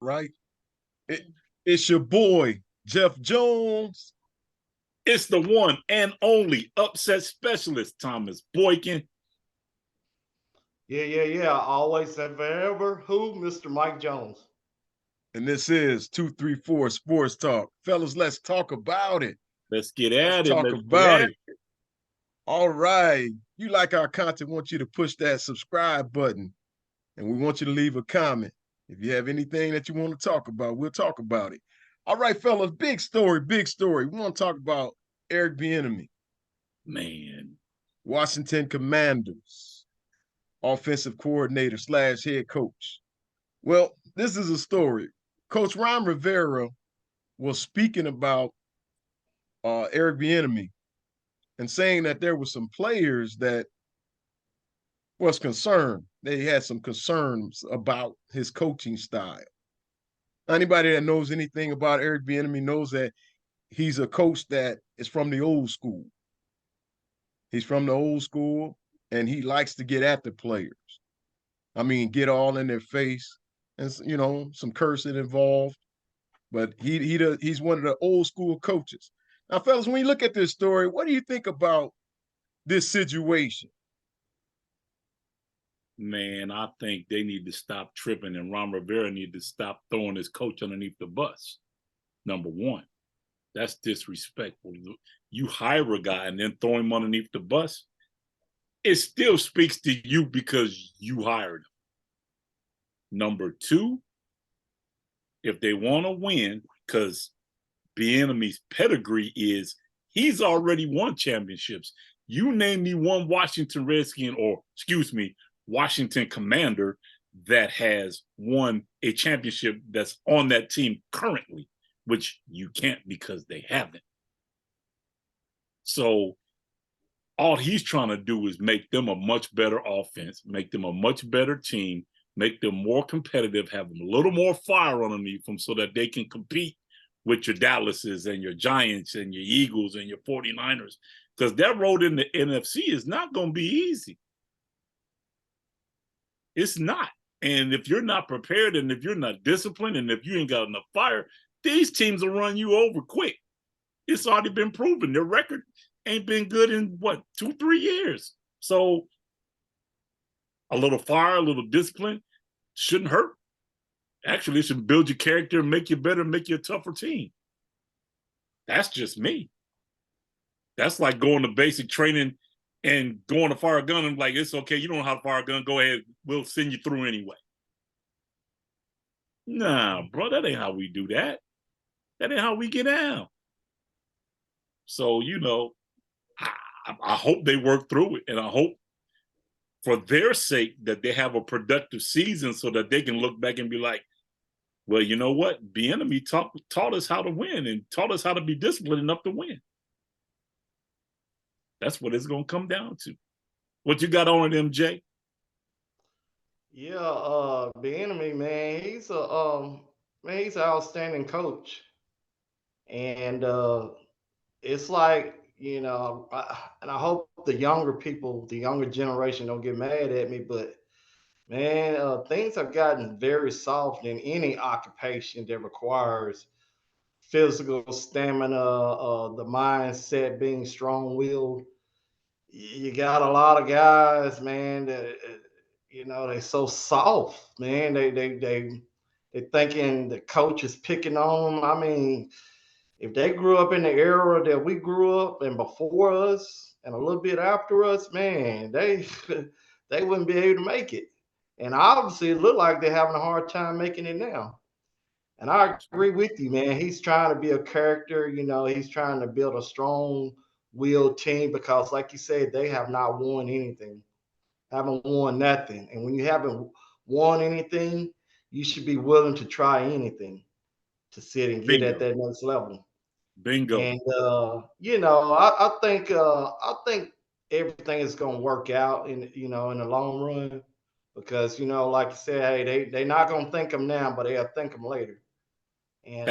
right? It's your boy, Jeff Jones. It's the one and only upset specialist, Thomas Boykin. Yeah. Always and forever. Who? Mr. Mike Jones. And this is 234 Sports Talk. Fellas, let's talk about it. Let's get Let's at it. talk about it. All right. You like our content, want you to push that subscribe button. And we want you to leave a comment. If you have anything that you want to talk about, we'll talk about it. All right, fellas, big story, big story. We want to talk about Eric Bieniemy. Man. Washington Commanders, offensive coordinator / head coach. Well, this is a story. Coach Ron Rivera was speaking about Eric Bieniemy and saying that there were some players that was concerned. They had some concerns about his coaching style. Anybody that knows anything about Eric Bieniemy knows that he's a coach that is from the old school. He's from the old school, and he likes to get at the players. I mean, get all in their face, and some cursing involved. But he's one of the old school coaches. Now, fellas, when you look at this story, what do you think about this situation? Man, I think they need to stop tripping, and Ron Rivera need to stop throwing his coach underneath the bus. Number one, that's disrespectful. You hire a guy and then throw him underneath the bus. It still speaks to you because you hired him. Number two, if they want to win, because Bieniemy's pedigree is he's already won championships. You name me one Washington Redskin, or excuse me, Washington Commander that has won a championship that's on that team currently, which you can't because they haven't. So all he's trying to do is make them a much better offense, make them a much better team, make them more competitive, have them a little more fire underneath them so that they can compete with your Dallases and your Giants and your Eagles and your 49ers. Because that road in the NFC is not going to be easy. It's not. And if you're not prepared and if you're not disciplined and if you ain't got enough fire, these teams will run you over quick. It's already been proven. Their record ain't been good in, 2-3 years. So a little fire, a little discipline shouldn't hurt. Actually, it should build your character, make you better, make you a tougher team. That's just me. That's like going to basic training and going to fire a gun and like, it's okay, you don't know how to fire a gun, go ahead, we'll send you through anyway. Nah, bro, that ain't how we do that. That ain't how we get down. So, I hope they work through it, and I hope for their sake that they have a productive season so that they can look back and be like, well, you know what? Bieniemy taught us how to win and taught us how to be disciplined enough to win. That's what it's going to come down to. What you got on it, MJ? Yeah, Bieniemy, man, he's an outstanding coach, and it's like and I hope the younger people, the younger generation, don't get mad at me, but man, things have gotten very soft in any occupation that requires physical stamina, the mindset being strong-willed. You got a lot of guys, man, that they're so soft, man. They thinking the coach is picking on them. I mean, if they grew up in the era that we grew up and before us and a little bit after us, man, they they wouldn't be able to make it. And obviously, it looked like they're having a hard time making it now. And I agree with you, man. He's trying to be a character. He's trying to build a strong-willed team because, like you said, they have not won anything, haven't won nothing. And when you haven't won anything, you should be willing to try anything to sit and get at that next level. Bingo. And I think everything is going to work out in the long run because like you said, hey, they're not going to thank him now, but they'll thank him later. And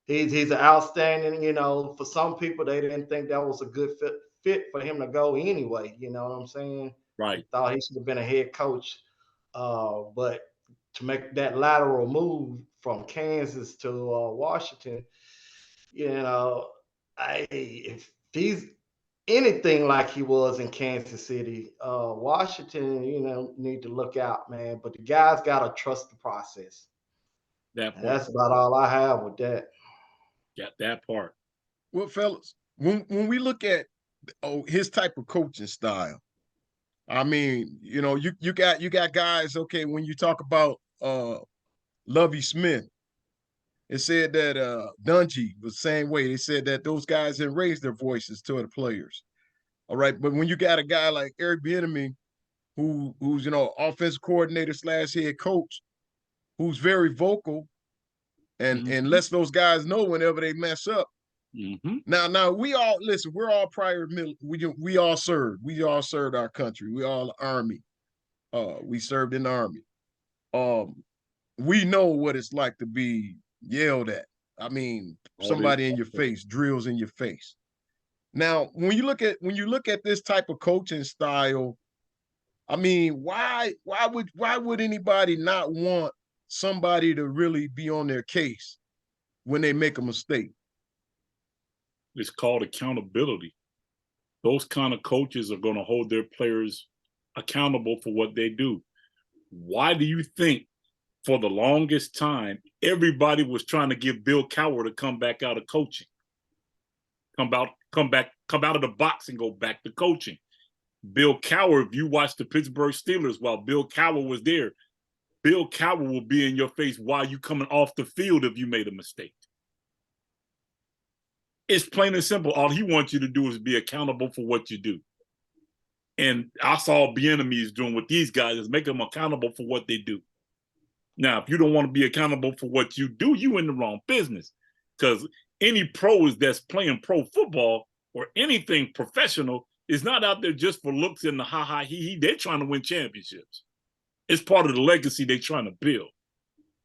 he's an outstanding. For some people, they didn't think that was a good fit for him to go anyway. You know what I'm saying? Right. They thought he should have been a head coach, but to make that lateral move from Kansas to Washington. You know, if he's anything like he was in Kansas City, Washington, need to look out, man. But the guys got to trust the process. That And part. that's about all I have with that. Got that part. Well, fellas, when we look at his type of coaching style, I mean, you got guys. Okay, when you talk about Lovey Smith, it said that Dungy was the same way. They said that those guys didn't raise their voices to the players. All right, but when you got a guy like Eric Bieniemy, who's offensive coordinator slash head coach, who's very vocal and lets those guys know whenever they mess up. Mm-hmm. Now we all listen. We're all prior. We all served. We all served our country. We all Army. We served in the Army. We know what it's like to be yelled at. I mean, somebody in your face, drills in your face. Now, when you look at this type of coaching style, I mean, why would anybody not want somebody to really be on their case when they make a mistake? It's called accountability. Those kind of coaches are going to hold their players accountable for what they do. Why do you think for the longest time everybody was trying to give Bill Cowher to come back out of coaching? Come out of the box and go back to coaching. Bill Cowher, if you watch the Pittsburgh Steelers while Bill Cowher was there, Bill Cowher will be in your face while you coming off the field if you made a mistake. It's plain and simple. All he wants you to do is be accountable for what you do. And I saw Bieniemy is doing with these guys is make them accountable for what they do. Now, if you don't want to be accountable for what you do, you in the wrong business. Because any pros that's playing pro football or anything professional is not out there just for looks and the ha-ha, he-he. They're trying to win championships. It's part of the legacy they're trying to build.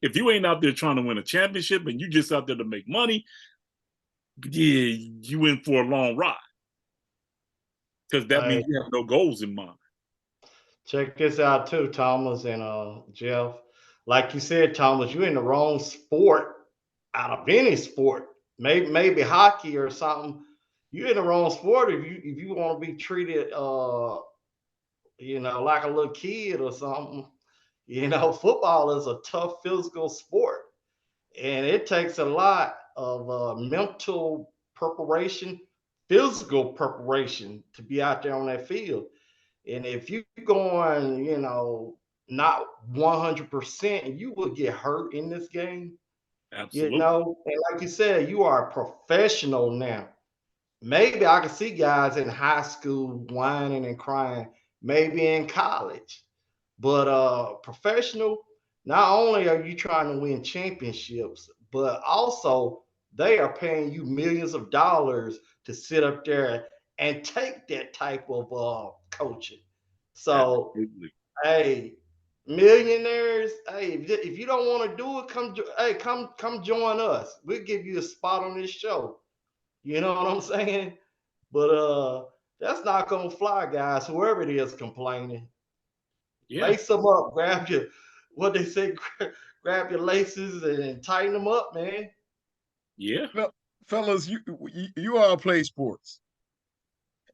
If you ain't out there trying to win a championship and you just out there to make money, yeah, you in for a long ride. Because that means you have no goals in mind. Check this out too, Thomas and Jeff. Like you said, Thomas, you're in the wrong sport out of any sport. Maybe hockey or something. You're in the wrong sport if you want to be treated like a little kid or something. Football is a tough physical sport. And it takes a lot of mental preparation, physical preparation to be out there on that field. And if you going, not 100%, you will get hurt in this game. Absolutely. And like you said, you are a professional now. Maybe I can see guys in high school whining and crying, maybe in college. But professional, not only are you trying to win championships, but also they are paying you millions of dollars to sit up there and take that type of coaching. So, Absolutely. hey, millionaires, hey, if you don't want to do it, come join us. We'll give you a spot on this show. You know what I'm saying? But that's not gonna fly, guys. Whoever it is complaining, lace them up, grab your what they say, grab your laces and tighten them up, man. Yeah. Well, fellas, you all play sports.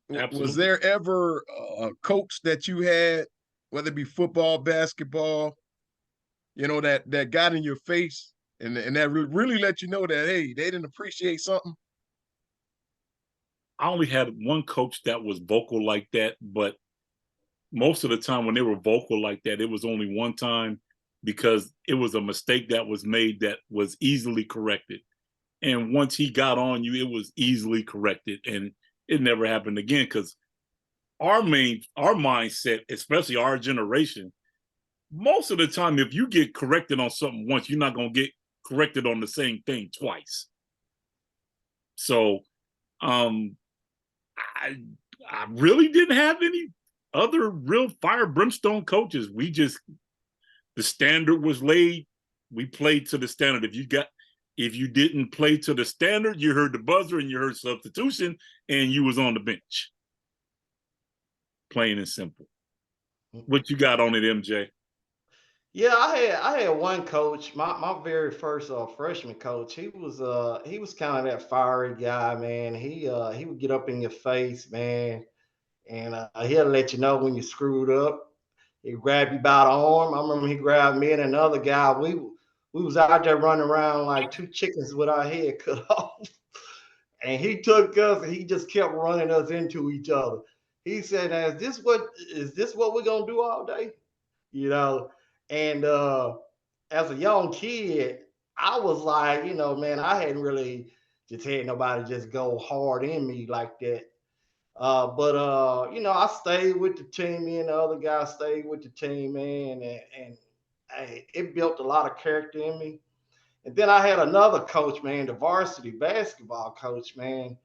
Absolutely. Was there ever a coach that you had, whether it be football, basketball, that got in your face and that really let you know that, hey, they didn't appreciate something? I only had one coach that was vocal like that, but most of the time when they were vocal like that, it was only one time because it was a mistake that was made that was easily corrected. And once he got on you, it was easily corrected. And it never happened again because our mindset, especially our generation, most of the time, if you get corrected on something once, you're not going to get corrected on the same thing twice. So I really didn't have any other real fire brimstone coaches. The standard was laid. We played to the standard. If you didn't play to the standard, you heard the buzzer and you heard substitution and you was on the bench. Plain and simple. What you got on it, MJ? Yeah, I had one coach, my very first freshman coach. He was kind of that fiery guy, man. He would get up in your face, man, and he'll let you know when you screwed up. He'd grab you by the arm. I remember he grabbed me and another guy. We was out there running around like two chickens with our head cut off. And he took us and he just kept running us into each other. He said, is this what we're gonna do all day? You know, and as a young kid, I was like, man, I hadn't really just had nobody just go hard in me like that. But I stayed with the team. Me and the other guy stayed with the team, man, and it built a lot of character in me. And then I had another coach, man, the varsity basketball coach, man.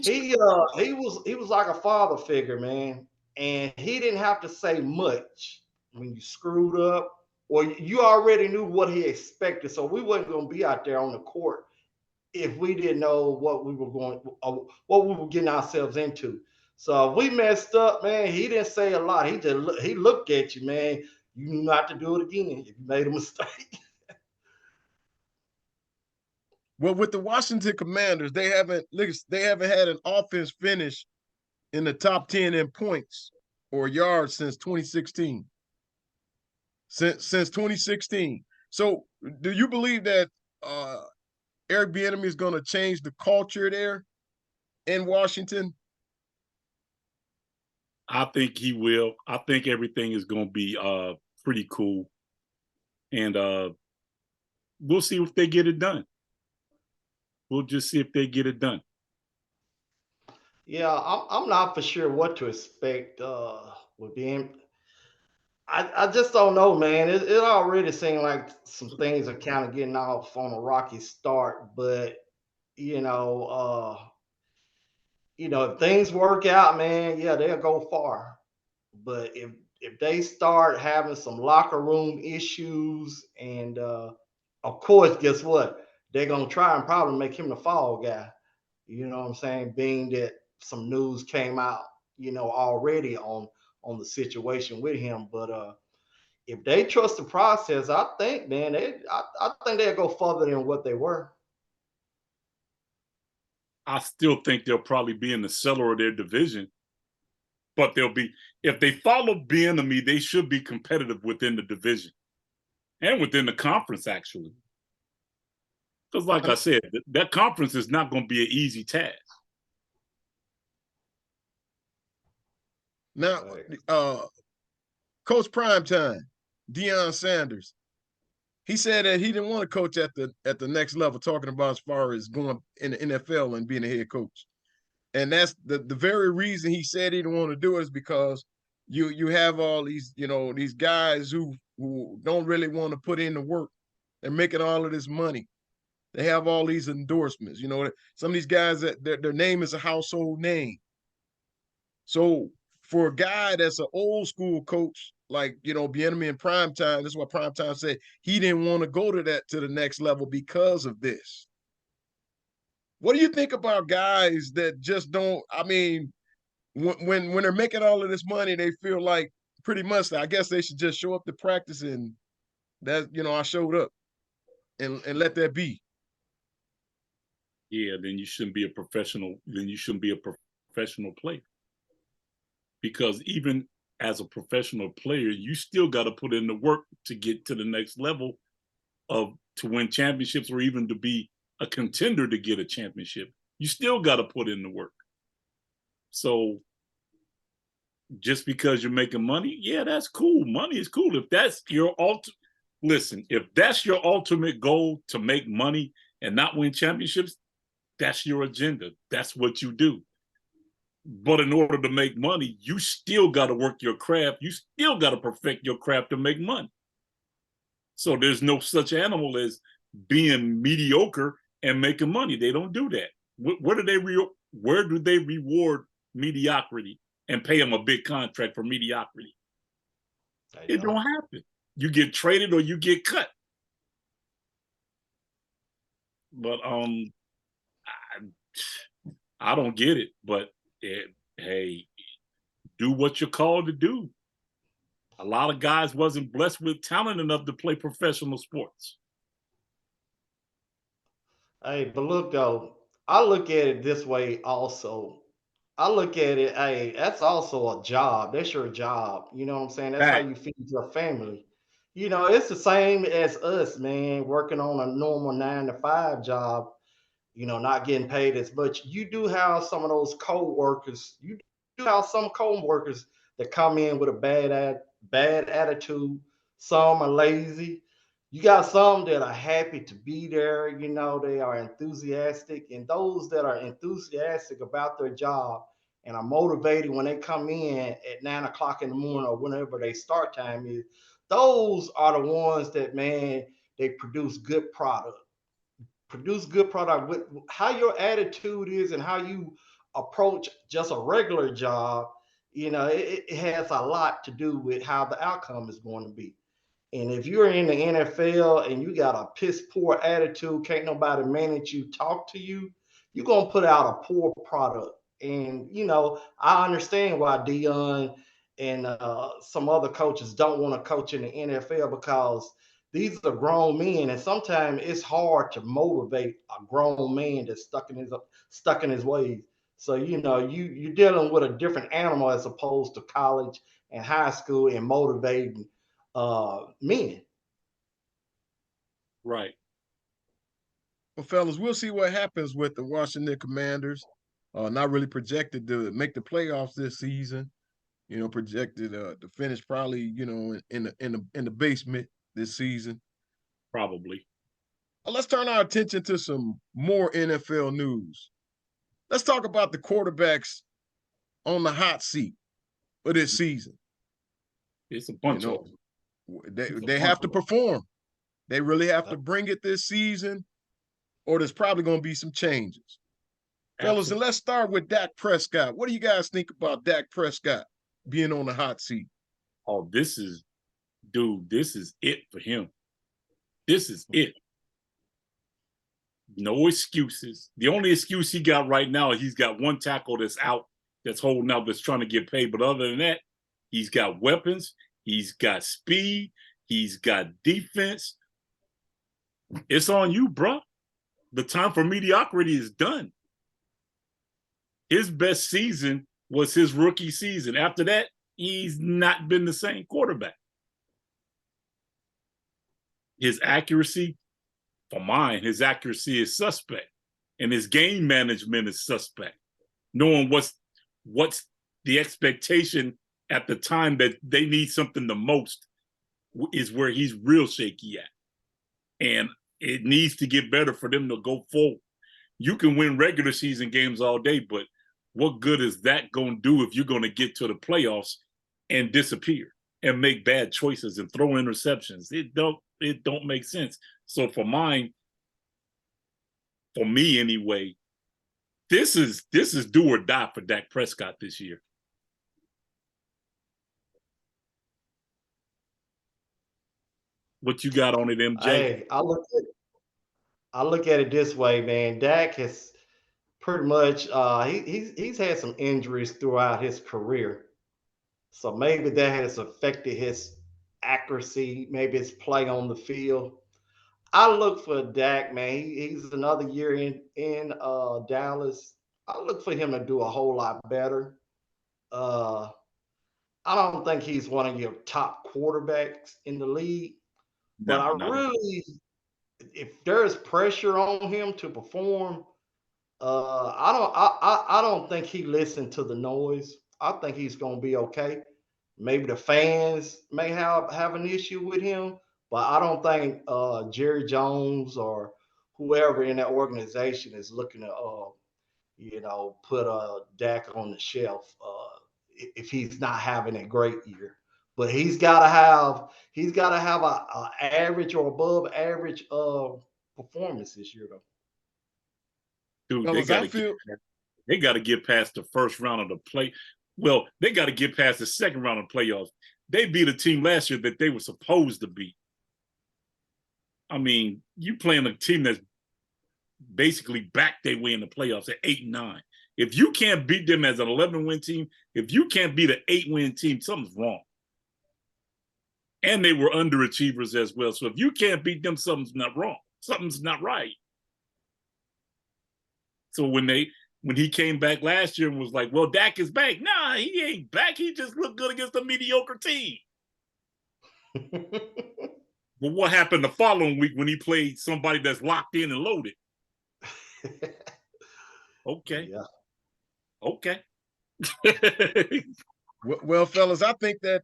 He was like a father figure, man, and he didn't have to say much when you screwed up, or you already knew what he expected. So we wasn't going to be out there on the court if we didn't know what we were getting ourselves into. So if we messed up, man, he didn't say a lot. He looked at you, man. You knew not to do it again if you made a mistake. Well, with the Washington Commanders, they haven't had an offense finish in the top 10 in points or yards since 2016. Since 2016. So, do you believe that Eric Bieniemy is going to change the culture there in Washington? I think he will. I think everything is going to be pretty cool, and we'll see if they get it done. We'll just see if they get it done. Yeah, I'm not for sure what to expect with him. I just don't know, man. It already seems like some things are kind of getting off on a rocky start, but you know, uh, if things work out, man, yeah, they'll go far. But if they start having some locker room issues, and of course, guess what? They're gonna try and probably make him the fall guy. You know what I'm saying? Being that some news came out, already on the situation with him, but if they trust the process, I think, man, I think they'll go further than what they were. I still think they'll probably be in the cellar of their division, but they'll be if they follow Bieniemy, they should be competitive within the division and within the conference, actually. Because, like I said, that conference is not going to be an easy task. Now, Right. Coach Primetime, Deion Sanders, he said that he didn't want to coach at the next level, talking about as far as going in the NFL and being a head coach. And that's the very reason he said he didn't want to do it is because you have all these, these guys who don't really want to put in the work. They're making all of this money. They have all these endorsements. Some of these guys that their name is a household name. So for a guy that's an old school coach, like Bieniemy in Primetime, that's what Primetime said he didn't want to go to the next level because of this. What do you think about guys that just don't? I mean, when they're making all of this money, they feel like pretty much, I guess they should just show up to practice and that I showed up and let that be. Yeah, then you shouldn't be a professional. Then you shouldn't be a professional player. Because even as a professional player, you still got to put in the work to get to the next level to win championships or even to be a contender to get a championship. You still got to put in the work. So just because you're making money, yeah, that's cool. Money is cool. If that's your listen, if that's your ultimate goal to make money and not win championships, that's your agenda. That's what you do. But in order to make money, you still got to work your craft. You still got to perfect your craft to make money. So there's no such animal as being mediocre and making money. They don't do that. Where do they reward mediocrity and pay them a big contract for mediocrity? It don't happen. You get traded or you get cut. But I don't get it. But hey, do what you're called to do. A lot of guys wasn't blessed with talent enough to play professional sports. Hey, but look though, I look at it this way also. I look at it, hey, that's also a job. That's your job. You know what I'm saying? That's how Fact. you feed your family. You know, it's the same as us, man, working on a normal 9 to 5 job, you know, not getting paid as much. You do have some of those co-workers. You do have some co-workers that come in with a bad attitude. Some are lazy. You got some that are happy to be there. You know, they are enthusiastic, and those that are enthusiastic about their job and are motivated when they come in at 9 o'clock in the morning or whenever they start time is. Those are the ones that, man, they produce good product. With how your attitude is and how you approach just a regular job, you know, it has a lot to do with how the outcome is going to be. And if you're in the NFL and you got a piss poor attitude, can't nobody manage you, talk to you, you're gonna put out a poor product. And you know, I understand why Dion and some other coaches don't want to coach in the NFL because these are grown men, and sometimes it's hard to motivate a grown man that's stuck in his ways. So you know, you're dealing with a different animal as opposed to college and high school and motivating men. Right. Well, fellas, we'll see what happens with the Washington Commanders. Not really projected to make the playoffs this season. You know, projected to finish probably, you know, in the basement this season. Probably. Let's turn our attention to some more NFL news. Let's talk about the quarterbacks on the hot seat for this season. It's a You bunch of know, them. they have to perform. They really have to bring it this season, or there's probably going to be some changes. Fellas, and Absolutely. let's start with Dak Prescott. What do you guys think about Dak Prescott being on the hot seat? Oh, this is it for him. This is it. No excuses. The only excuse he got right now is he's got one tackle that's out, that's holding out, that's trying to get paid. But other than that, he's got weapons, he's got speed, he's got defense. It's on you, bro. The time for mediocrity is done. His best season was his rookie season. After that, he's not been the same quarterback. His accuracy, for mine, his accuracy is suspect, and his game management is suspect. Knowing what's the expectation at the time that they need something the most is where he's real shaky at, and it needs to get better for them to go forward. You can win regular season games all day, but what good is that going to do if you're going to get to the playoffs and disappear and make bad choices and throw interceptions? It don't make sense. So for me anyway, this is do or die for Dak Prescott this year. What you got on it, MJ? Hey, I look at it this way, man. Dak has pretty much he's had some injuries throughout his career. So maybe that has affected his accuracy, maybe his play on the field. I look for Dak, man. He's another year in Dallas. I look for him to do a whole lot better. Uh, I don't think he's one of your top quarterbacks in the league, but No, I not at all. really, if there's pressure on him to perform, I don't think he listened to the noise. I think he's gonna be okay. Maybe the fans may have an issue with him, but I don't think Jerry Jones or whoever in that organization is looking to put Dak on the shelf if he's not having a great year. But he's got to have a average or above average performance this year though. Dude, Fellas, I feel they got to get past the first round of the play. Well, they got to get past the second round of playoffs. They beat a team last year that they were supposed to beat. I mean, you playing a team that's basically back their way in the playoffs at 8-9. If you can't beat them as an 11-win team, if you can't beat an 8-win team, something's wrong. And they were underachievers as well. So if you can't beat them, something's not wrong. Something's not right. So when he came back last year and was like, well, Dak is back. Nah, he ain't back. He just looked good against a mediocre team. But what happened the following week when he played somebody that's locked in and loaded? Okay. Yeah. Okay. Well, fellas, I think that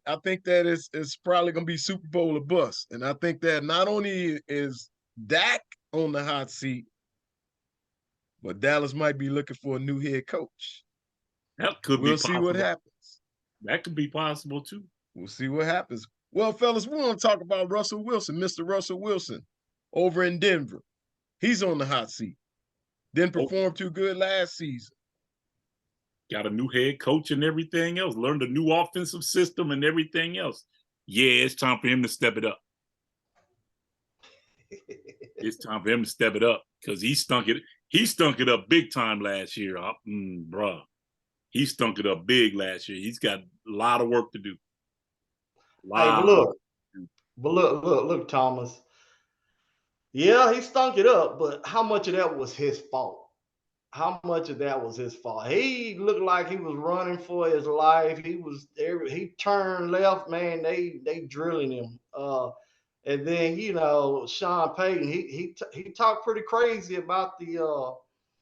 it's probably gonna be Super Bowl or bust. And I think that not only is Dak on the hot seat, but Dallas might be looking for a new head coach. That could be We'll possible. see what happens. That could be possible too. We'll see what happens. Well, fellas, we want to talk about Russell Wilson, Mr. Russell Wilson, over in Denver. He's on the hot seat. Didn't perform too good last season. Got a new head coach and everything else. Learned a new offensive system and everything else. Yeah, it's time for him to step it up. It's time for him to step it up because he stunk it. He stunk it up big time last year. Bruh. He stunk it up big last year. He's got a lot of work to do. Hey, but look, Thomas. Yeah, he stunk it up, but how much of that was his fault? How much of that was his fault? He looked like he was running for his life. He turned left, man. They drilling him. And then Sean Payton, he talked pretty crazy about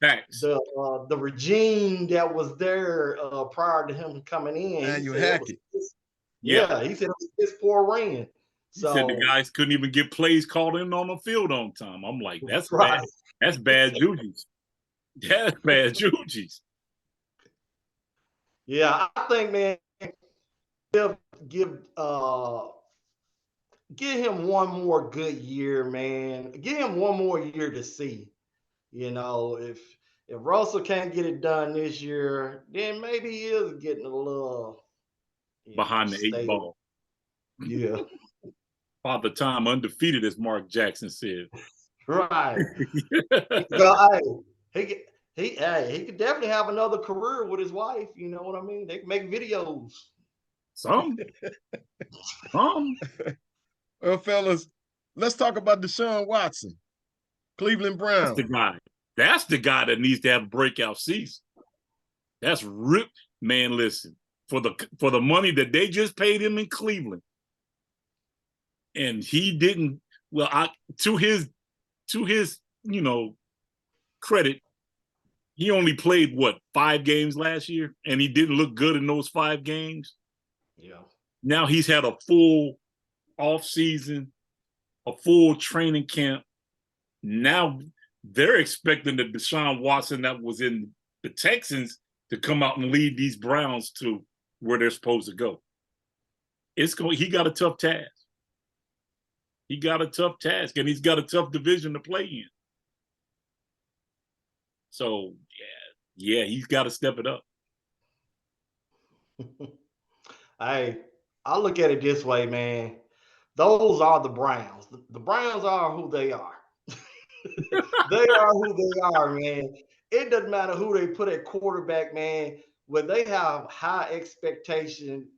Facts. the regime that was there prior to him coming in. And he you said hack it. Yeah, he said it was his poor ran. He said the guys couldn't even get plays called in on the field on time. I'm like, that's right. Bad. That's bad juju's. That's bad juju's. Yeah, I think, man, give him one more good year, man. Give him one more year to see. If Russell can't get it done this year, then maybe he is getting a little behind the eight ball. Yeah. Father Time undefeated, as Mark Jackson said. Right. He could definitely have another career with his wife. You know what I mean? They can make videos. Some. Well, fellas, let's talk about Deshaun Watson, Cleveland Browns. That's the guy. That's the guy that needs to have a breakout season. That's rip, man. Listen, for the money that they just paid him in Cleveland, and he didn't. Well, to his credit, he only played 5 games last year, and he didn't look good in those 5 games. Yeah. Now he's had a full off season, a full training camp. Now they're expecting the Deshaun Watson that was in the Texans to come out and lead these Browns to where they're supposed to go. He got a tough task. He got a tough task, and he's got a tough division to play in. So, yeah, he's got to step it up. I look at it this way, man. Those are the Browns. The Browns are who they are. They are who they are, man. It doesn't matter who they put at quarterback, man. When they have high expectation,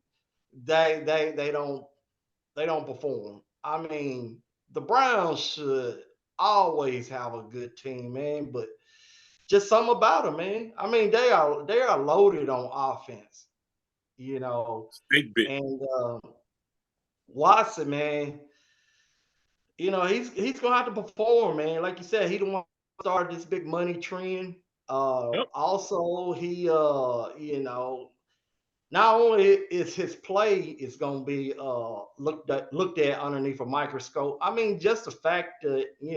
they don't perform. I mean, the Browns should always have a good team, man. But just something about them, man. I mean, they are loaded on offense, And Watson, man, he's gonna have to perform, man. Like you said, he don't want to start this big money trend. Also, he not only is his play is going to be looked at underneath a microscope. I mean, just the fact that he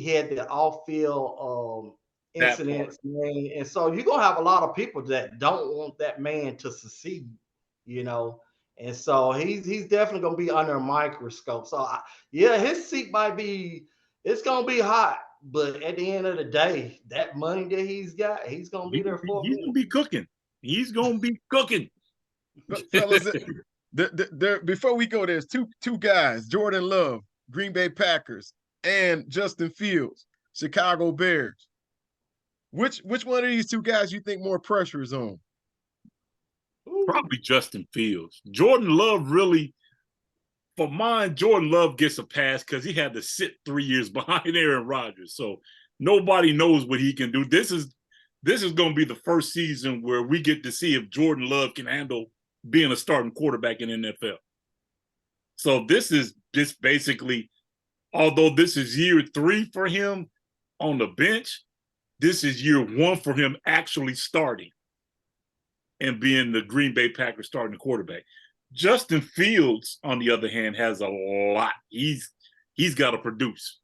had the off-field incidents, man, and so you're gonna have a lot of people that don't want that man to succeed, and so he's definitely gonna be under a microscope. So his seat it's gonna be hot. But at the end of the day, that money that he's got, he's gonna be there for. He's gonna be cooking. He's gonna be cooking. Fellas, before we go, there's two guys: Jordan Love, Green Bay Packers, and Justin Fields, Chicago Bears. Which one of these 2 guys you think more pressure is on? Probably Justin Fields. Jordan Love really for mine, Jordan Love gets a pass because he had to sit 3 years behind Aaron Rodgers. So nobody knows what he can do. This is going to be the first season where we get to see if Jordan Love can handle being a starting quarterback in the NFL. So this is just basically, although this is year 3 for him on the bench, this is year 1 for him actually starting and being the Green Bay Packers starting quarterback. Justin Fields, on the other hand, has a lot. He's got to produce,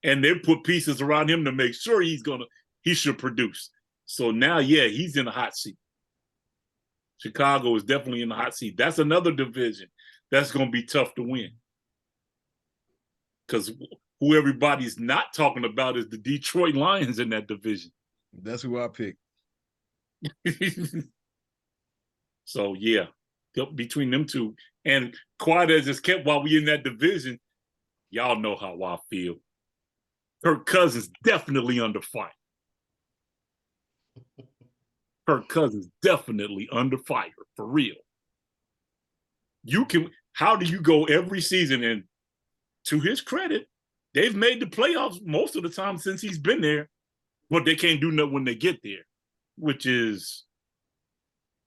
and they put pieces around him to make sure he should produce. So now, yeah, he's in the hot seat. Chicago is definitely in the hot seat. That's another division that's going to be tough to win, because who everybody's not talking about is the Detroit Lions in that division. That's who I picked. So yeah, between them two, and quiet as it's kept while we in that division, y'all know how I feel. Kirk Cousins definitely under fire. Kirk Cousins definitely under fire, for real. How do you go every season? And to his credit, they've made the playoffs most of the time since he's been there, but they can't do nothing when they get there, which is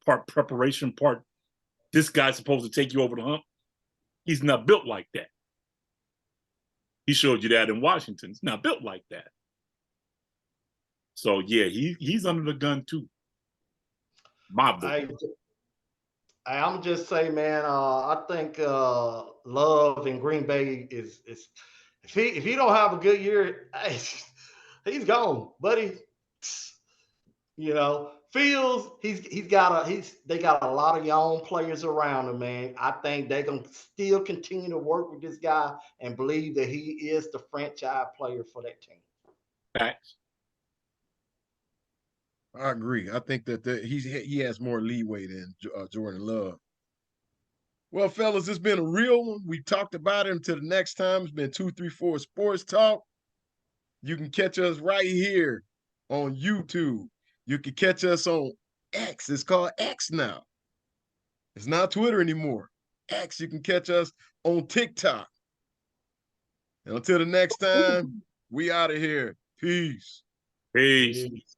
part preparation, part this guy's supposed to take you over the hump. He's not built like that. He showed you that in Washington. He's not built like that. So yeah, he's under the gun too. My book. I'm just say, man, I think Love in Green Bay is if he don't have a good year, he's gone, buddy. You know, Fields, they got a lot of young players around him, man. I think they're gonna still continue to work with this guy and believe that he is the franchise player for that team. Facts. I agree. I think that he has more leeway than Jordan Love. Well, fellas, it's been a real one. We talked about it. Until the next time, it's been 234 Sports Talk. You can catch us right here on YouTube. You can catch us on X. It's called X now. It's not Twitter anymore. X. You can catch us on TikTok. And until the next time, we out of here. Peace. Peace.